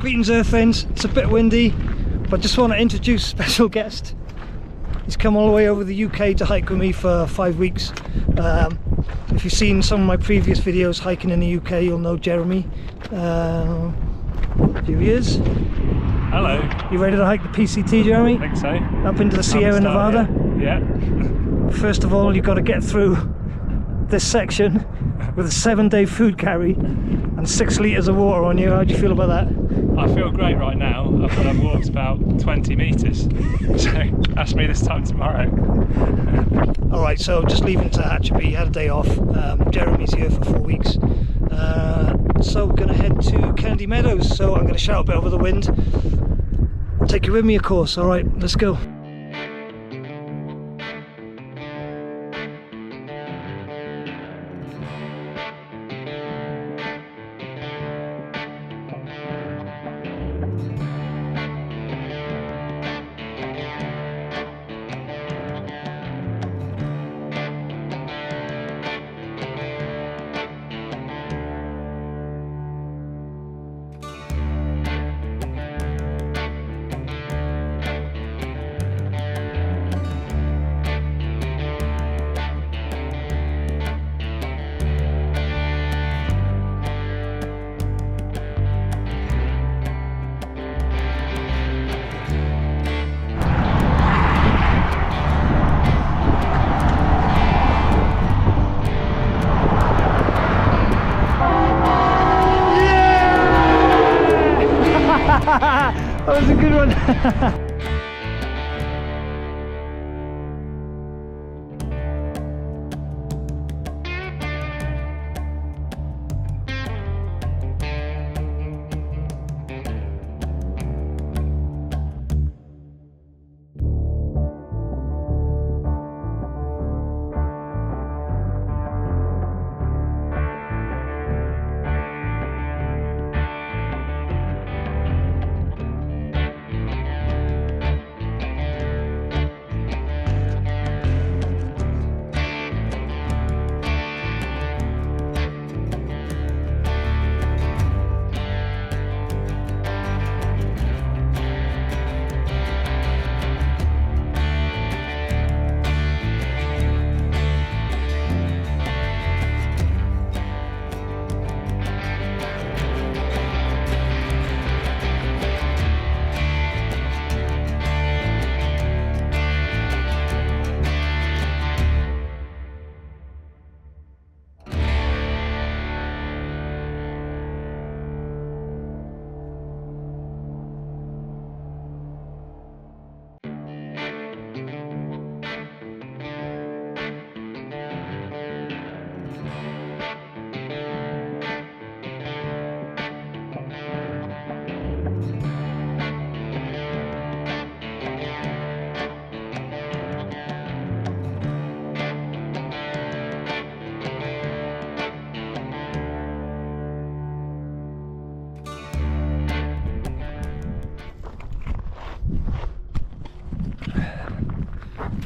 Greetings Earthlings, it's a bit windy, but just want to introduce a special guest. He's come all the way over the UK to hike with me for 5 weeks. If you've seen some of my previous videos hiking in the UK, you'll know Jeremy. Here he is. Hello. You ready to hike the PCT, Jeremy? I think so. Up into the Sierra Nevada? Yeah. First of all, you've got to get through this section with a 7-day food carry and 6 litres of water on you. How do you feel about that? I feel great right now, but I've walked about 20 metres, so ask me this time tomorrow. Alright, so just leaving Tehachapi, had a day off. Jeremy's here for 4 weeks. So we're going to head to Kennedy Meadows, so I'm going to shout a bit over the wind. Take you with me, of course. Alright, let's go. That was a good one.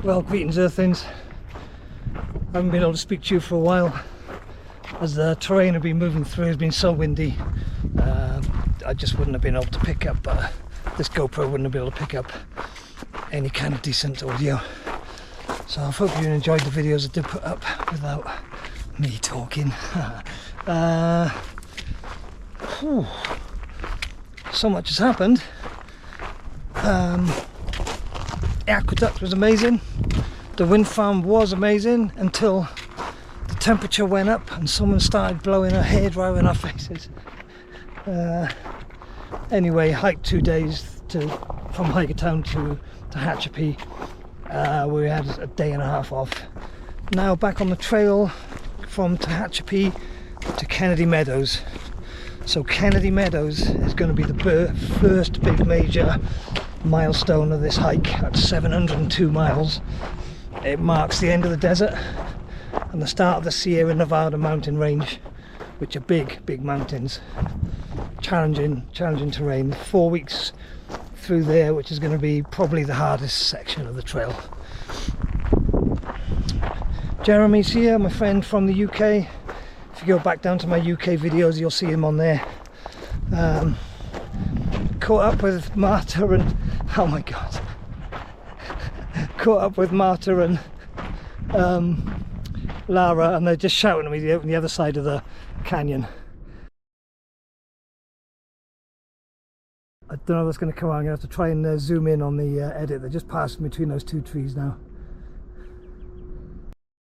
Well, greetings Earthlings. I haven't been able to speak to you for a while as the terrain I've been moving through has been so windy. I just wouldn't have been able to pick up, this GoPro wouldn't have been able to pick up any kind of decent audio. So I hope you enjoyed the videos I did put up without me talking. So much has happened. Aqueduct was amazing, the wind farm was amazing until the temperature went up and someone started blowing a hairdryer in our faces. Anyway, hiked 2 days from Hikertown to Tehachapi. We had a day and a half off. Now back on the trail from Tehachapi to Kennedy Meadows. So Kennedy Meadows is going to be the first big major milestone of this hike at 702 miles. It marks the end of the desert and the start of the Sierra Nevada mountain range, which are big mountains, challenging terrain. 4 weeks through there, which is going to be probably the hardest section of the trail. Jeremy's here, my friend from the UK. If you go back down to my UK videos, you'll see him on there. caught up with Marta and, oh my god, caught up with Marta and Lara, and they're just shouting at me on the other side of the canyon. I don't know what's going to come out. I'm going to have to try and zoom in on the edit. They're just passing between those two trees now.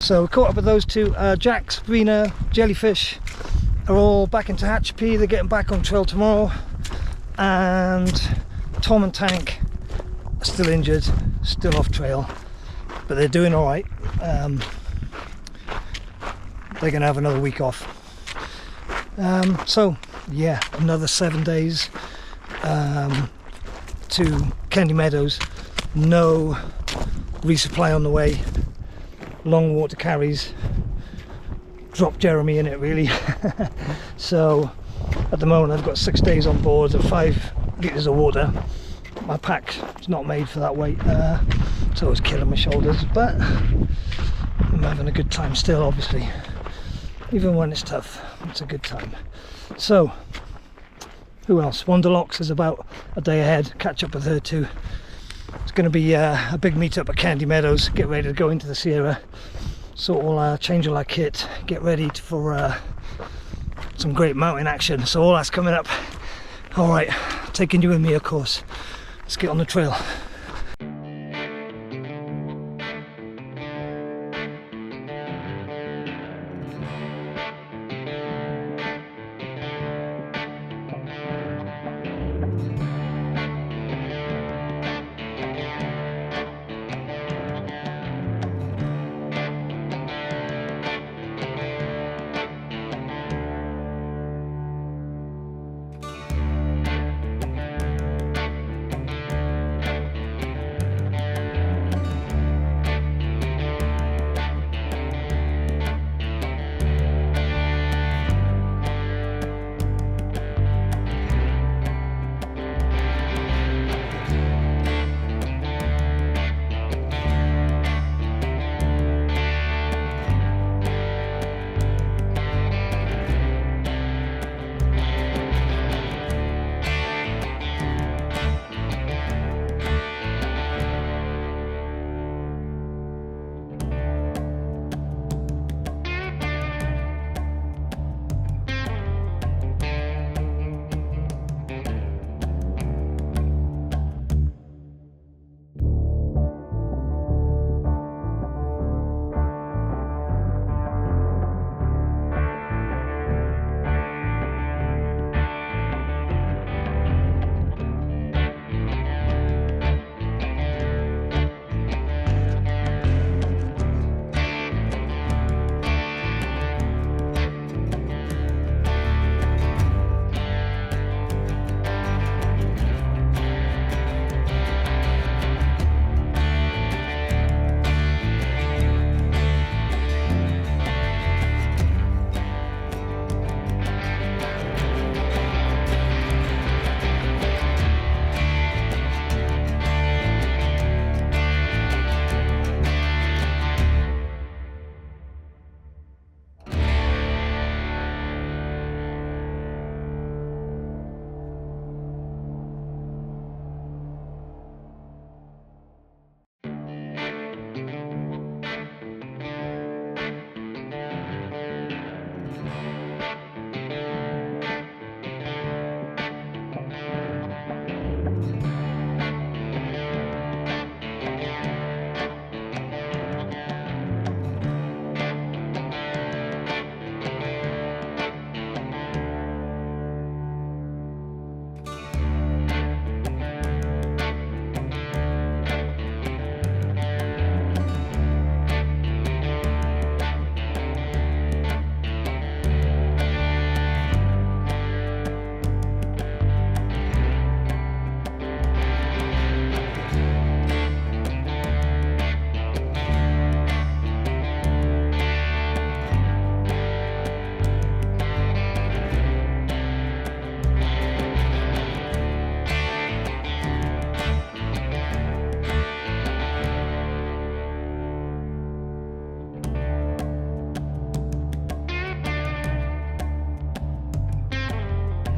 So caught up with those two. Jack, Sabrina, Jellyfish are all back in Tehachapi. They're getting back on trail tomorrow. And Tom and Tank are still injured, still off trail, but they're doing all right. They're going to have another week off. So yeah, another 7 days to Kennedy Meadows. No resupply on the way. Long water carries. Drop Jeremy in it really. So at the moment I've got 6 days on board of 5 litres of water. My pack's not made for that weight, so it's killing my shoulders, but I'm having a good time still, obviously. Even when it's tough, it's a good time. So who else? Wanderlocks is about a day ahead. Catch up with her too. It's going to be a big meet up at Kennedy Meadows. Get ready to go into the Sierra. So we'll change all our kit, get ready for some great mountain action. So all that's coming up. All right, taking you with me, of course. Let's get on the trail.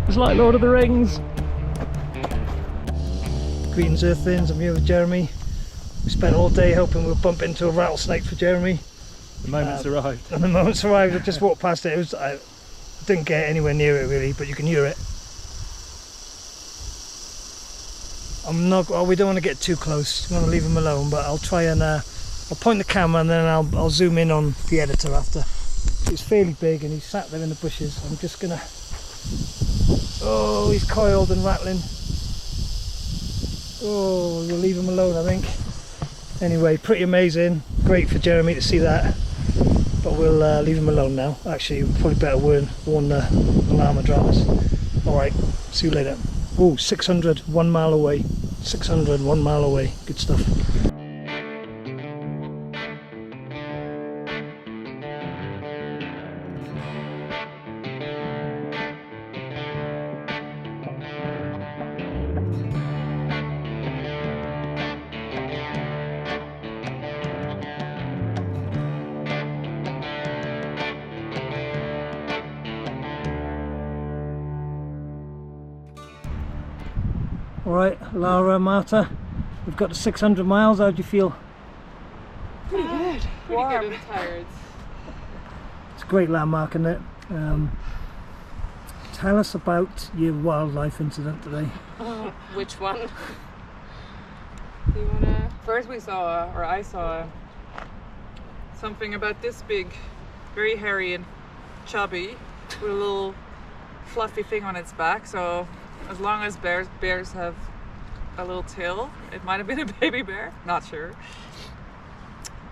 It's like Lord of the Rings. Greetings Earthlings, I'm here with Jeremy. We spent all day hoping we'll bump into a rattlesnake for Jeremy. The moment's arrived. And the moment's arrived, I just walked past it. I didn't get anywhere near it really, but you can hear it. We don't want to get too close, we want to leave him alone, but I'll try and I'll point the camera and then I'll zoom in on the editor after. He's fairly big and he's sat there in the bushes. I'm just gonna... Oh, he's coiled and rattling. Oh, we'll leave him alone, I think. Anyway, pretty amazing. Great for Jeremy to see that. But we'll leave him alone now. Actually, we'll probably better warn the llama drivers. Alright, see you later. Oh, 600, 1 mile away. 600, 1 mile away. Good stuff. Alright, Lara, Marta, we've got to 600 miles, how do you feel? Pretty good. Pretty good and tired. It's a great landmark, isn't it? Tell us about your wildlife incident today. Which one? Do you wanna... First I saw something about this big, very hairy and chubby, with a little fluffy thing on its back, so as long as bears have a little tail, it might have been a baby bear, not sure.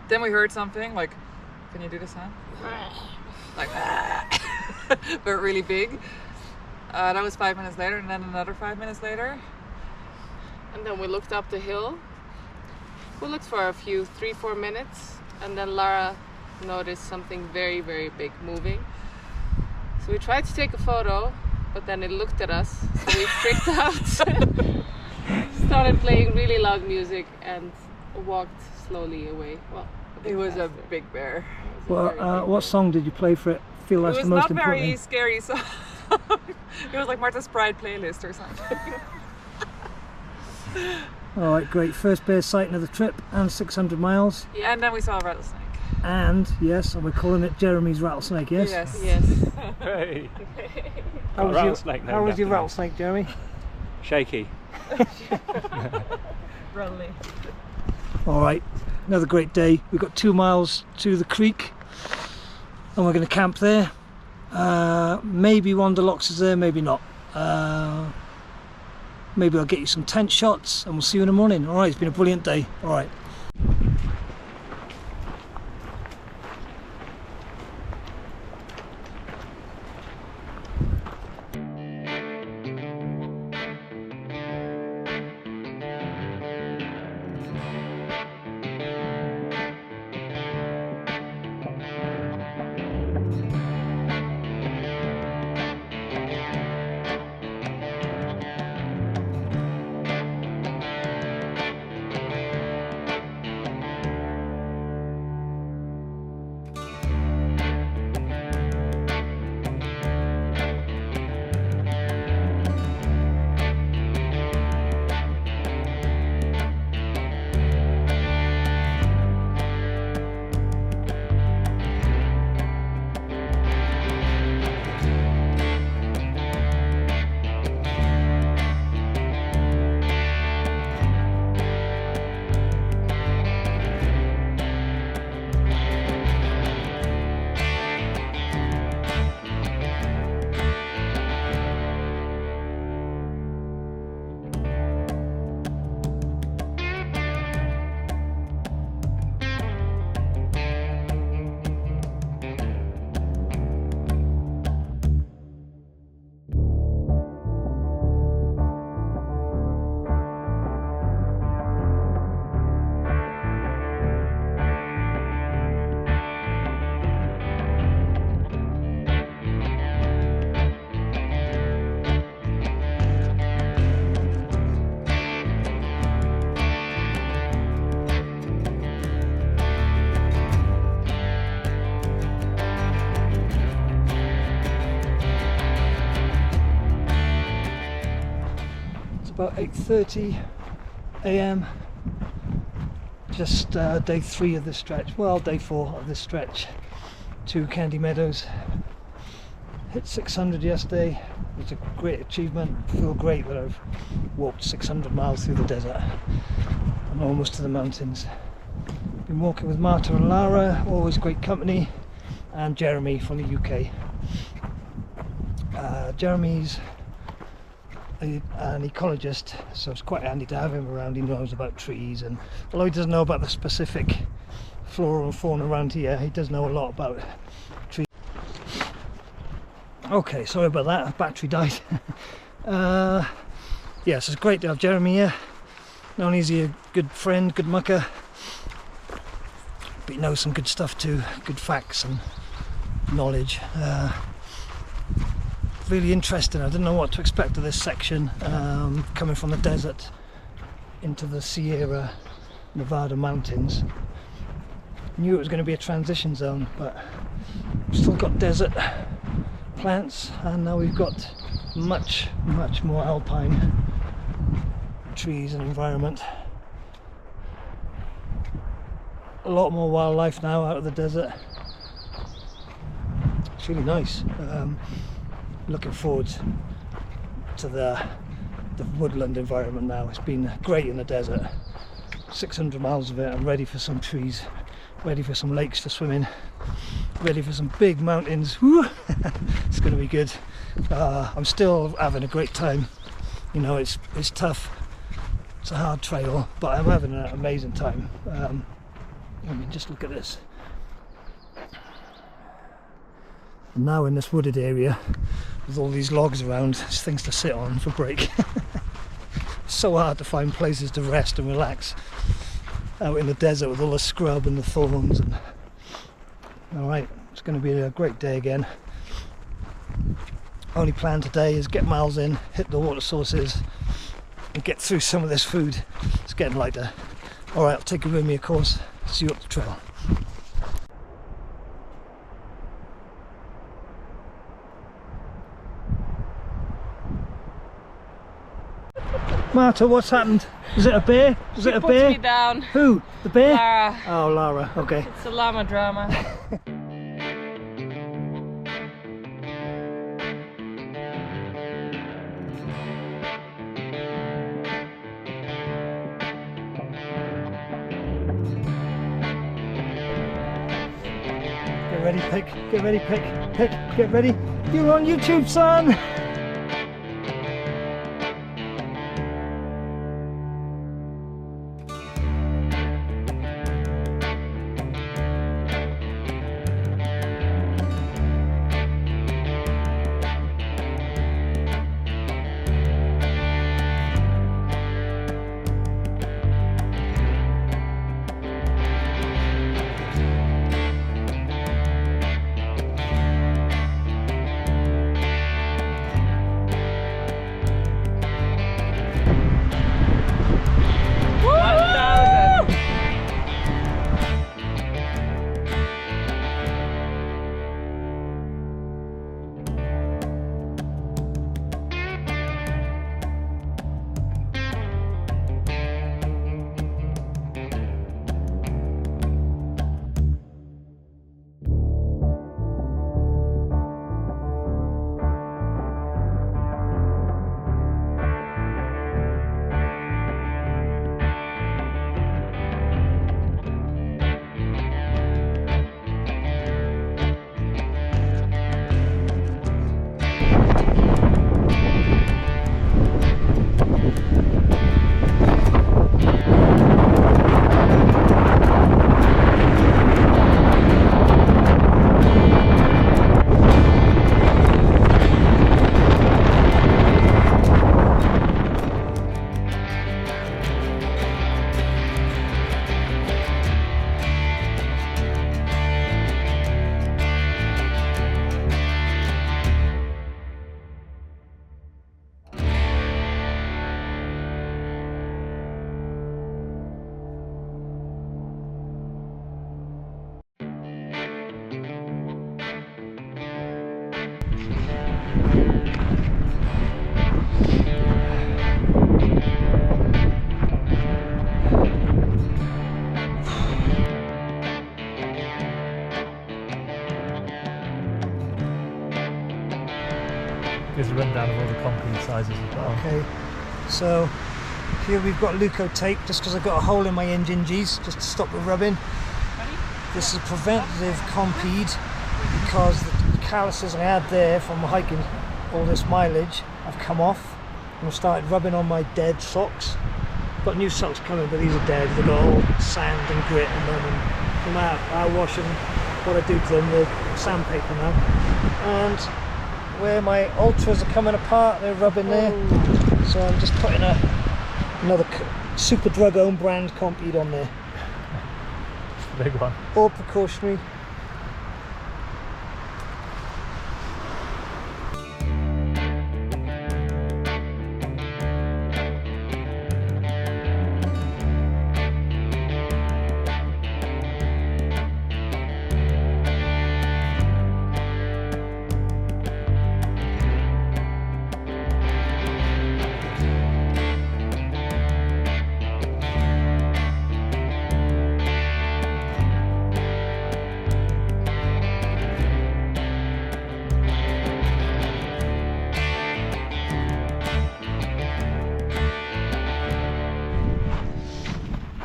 Then we heard something like, can you do the sound? Like, but really big. That was 5 minutes later, and then another 5 minutes later. And then we looked up the hill. We looked for a few, 3-4 minutes, and then Lara noticed something very, very big moving. So we tried to take a photo, but then it looked at us, so we freaked out. Started playing really loud music and walked slowly away. Well, it was a big bear. Well, what song did you play for it? I feel that's the most important. It was not very scary song. It was like Martha's Pride playlist or something. Alright, great. First bear sighting of the trip and 600 miles. Yeah, and then we saw a rattlesnake. And, yes, and we're calling it Jeremy's rattlesnake, yes? Yes. Yes. Hey! How was your rattlesnake, Jeremy? Shaky. Friendly. Alright, another great day. We've got 2 miles to the creek and we're going to camp there. Maybe Wanderlocks is there, maybe not. Maybe I'll get you some tent shots and we'll see you in the morning. Alright, it's been a brilliant day. Alright. About 8:30 a.m. Just day 3 of this stretch, well day 4 of this stretch to Kennedy Meadows. Hit 600 yesterday. It was a great achievement. I feel great that I've walked 600 miles through the desert and almost to the mountains. Been walking with Marta and Lara, always great company, and Jeremy from the UK. Jeremy's an ecologist, so it's quite handy to have him around. He knows about trees, and although he doesn't know about the specific flora and fauna around here, he does know a lot about trees. Okay, sorry about that, battery died. Yes, it's great to have Jeremy here. Not only is he a good friend, good mucker, but he knows some good stuff too, good facts and knowledge. Really interesting. I didn't know what to expect of this section, coming from the desert into the Sierra Nevada mountains. Knew it was going to be a transition zone, but we've still got desert plants, and now we've got much more alpine trees and environment. A lot more wildlife now out of the desert. It's really nice. Looking forward to the woodland environment now. It's been great in the desert. 600 miles of it. I'm ready for some trees, ready for some lakes to swim in, ready for some big mountains. Woo! It's going to be good. I'm still having a great time. You know, it's tough. It's a hard trail, but I'm having an amazing time. I mean, just look at this. And now in this wooded area, with all these logs around, there's things to sit on for break. It's so hard to find places to rest and relax out in the desert with all the scrub and the thorns. And alright, it's going to be a great day again. Only plan today is get miles in, hit the water sources, and get through some of this food. It's getting lighter. Alright, I'll take you with me, of course. See you up the trail. Marta, what's happened? Is it a bear? Is it a bear? Puts me down. Who? The bear? Lara. Oh, Lara. Okay. It's a llama drama. Get ready, pick. Get ready, pick. Pick. Get ready. You're on YouTube, son. Gives a rundown of all the concrete sizes as well. Okay, so here we've got Luco tape, just because I've got a hole in my engine G's, just to stop the rubbing. This is preventative compede, because the calluses I had there from hiking all this mileage have come off, and I've started rubbing on my dead socks. Got new socks coming, but these are dead. They've got all sand and grit in them, and no matter how I wash them, what I do to them, they're sandpaper now. And where my ultras are coming apart, they're rubbing there. So I'm just putting another Super Drug own brand Compede on there. Big one. All precautionary.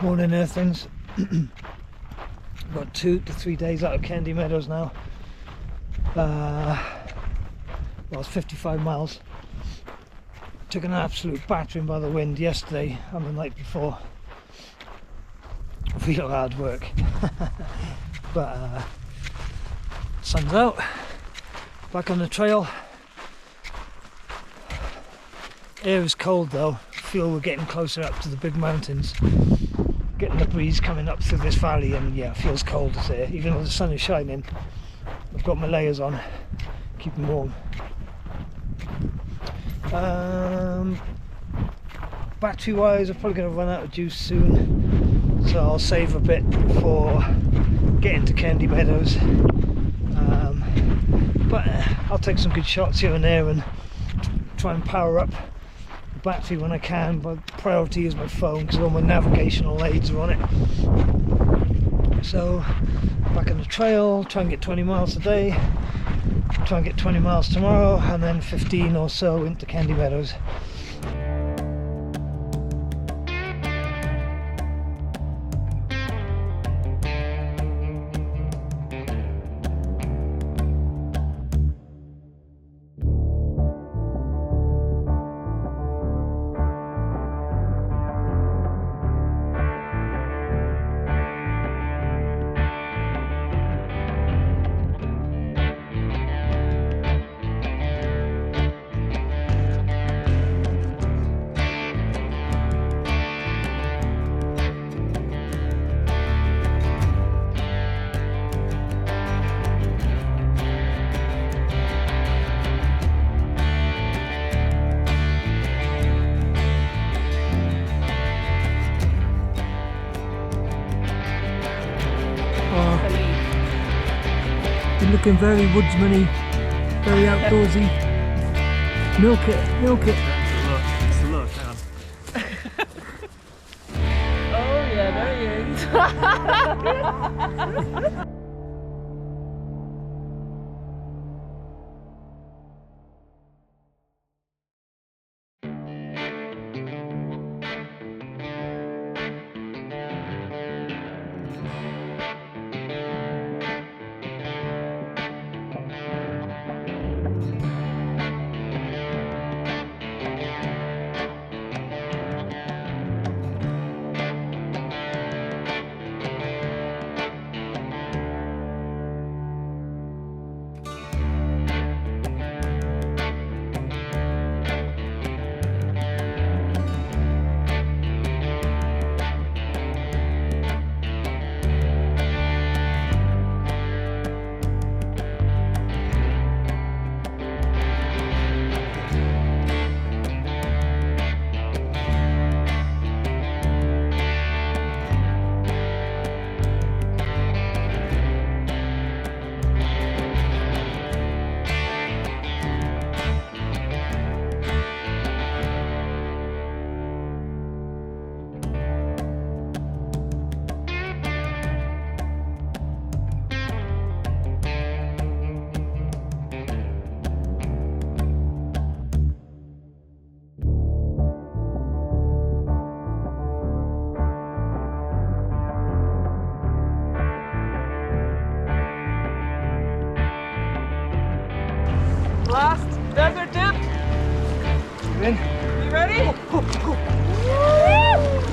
Morning Earthlings. Got 2 to 3 days out of Kennedy Meadows now. Well, it's 55 miles. Took an absolute battering by the wind yesterday and the night before. Real hard work. But sun's out. Back on the trail. Air is cold though. I feel we're getting closer up to the big mountains. Getting the breeze coming up through this valley, and yeah, it feels cold as there. Even though the sun is shining, I've got my layers on, keep them warm. Battery wise, I'm probably going to run out of juice soon, so I'll save a bit for getting to Kennedy Meadows. But I'll take some good shots here and there and try and power up battery when I can, but priority is my phone because all my navigational aids are on it. So back on the trail, try and get 20 miles today, try and get 20 miles tomorrow, and then 15 or so into Kennedy Meadows. Looking very woodsman-y, very outdoorsy. Milk it, milk it. It's the look, hang on. Oh yeah, there he is. Last desert dip. You in? You ready? Go, go. Woo!